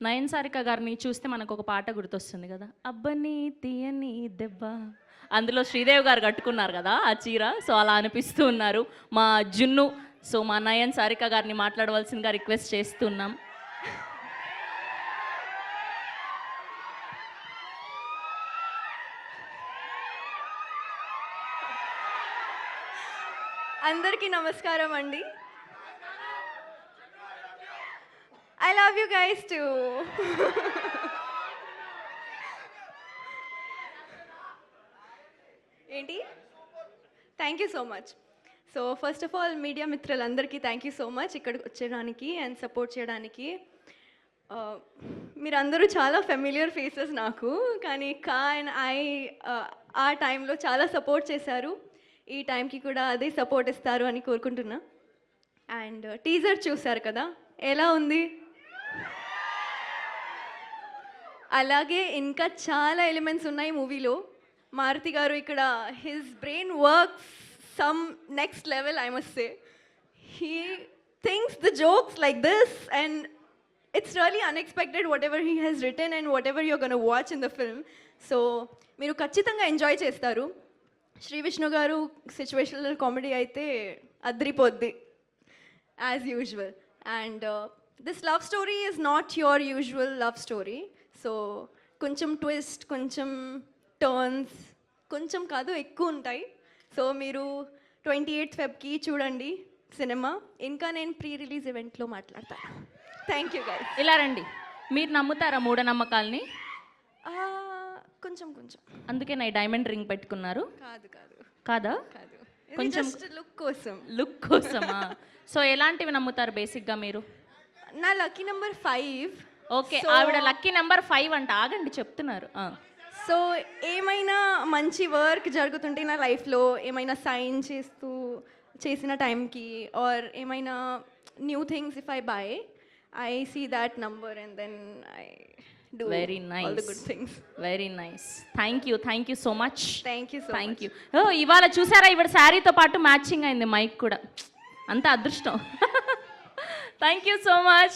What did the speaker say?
నయన్ సారిక గారిని చూస్తే మనకు ఒక పాట గుర్తొస్తుంది కదా, అబ్బని తీయని దెబ్బ. అందులో శ్రీదేవి గారు కట్టుకున్నారు కదా ఆ చీర. సో అలా అనిపిస్తూ ఉన్నారు మా జున్ను. సో మా నయన్ సారిక గారిని మాట్లాడవలసిందిగా రిక్వెస్ట్ చేస్తున్నాం. అందరికీ నమస్కారం అండి. I love you guys too. ఏంటి? Thank you so much. So first of all media మిత్రులందరికీ థ్యాంక్ యూ సో మచ్ ఇక్కడికి వచ్చేయడానికి అండ్ సపోర్ట్ చేయడానికి. మీరందరూ చాలా ఫెమిలియర్ ఫేసెస్ నాకు, కానీ అండ్ ఆ టైంలో చాలా సపోర్ట్ చేశారు. ఈ టైంకి కూడా అదే సపోర్ట్ ఇస్తారు అని కోరుకుంటున్నా. అండ్ టీజర్ చూశారు కదా, ఎలా ఉంది? అలాగే ఇంకా చాలా ఎలిమెంట్స్ ఉన్నాయి మూవీలో. మారుతి గారు ఇక్కడ his brain works some next level, I must say. He thinks the jokes like this and it's really unexpected whatever he has written and whatever you're gonna watch in the film. So మీరు ఖచ్చితంగా enjoy చేస్తారు. శ్రీ విష్ణు గారు situational comedy అయితే అద్రిపోద్ది as usual. And this love story is not your usual love story. So కొంచెం twist, కొంచెం turns, కొంచెం కాదు ఎక్కువ ఉంటాయి. సో మీరు 28th ఫెబ్కి చూడండి సినిమా. ఇంకా నేను ప్రీ రిలీజ్ ఈవెంట్లో మాట్లాడతాను. Thank you guys. ఇలా రండి. మీరు నమ్ముతారా మూఢనమ్మకాల్ని? కొంచెం కొంచెం. అందుకే నా డైమండ్ రింగ్ పెట్టుకున్నారు? కాదు కాదు కాదా, కాదు, కొంచెం లుక్ కోసం. లుక్ కోసమా? సో ఎలాంటివి నమ్ముతారు బేసిక్గా మీరు? నా లక్కీ నెంబర్ 5. ఓకే, ఆవిడ లక్కీ నెంబర్ 5 అంట. ఆగండి, చెప్తున్నారు. సో ఏమైనా మంచి వర్క్ జరుగుతుంటే నా లైఫ్లో, ఏమైనా సైన్ చేసిన టైంకి ఆర్ ఏమైనా new things if I buy, I see that number and then I do very nice, all the good things. very nice. thank you so much. thank you so thank much. you. ఓ ఇవాళ చూసారా, ఇవాళ శారీతో పాటు matching అయింది mic కూడా. అంత అదృష్టం. Thank you so much.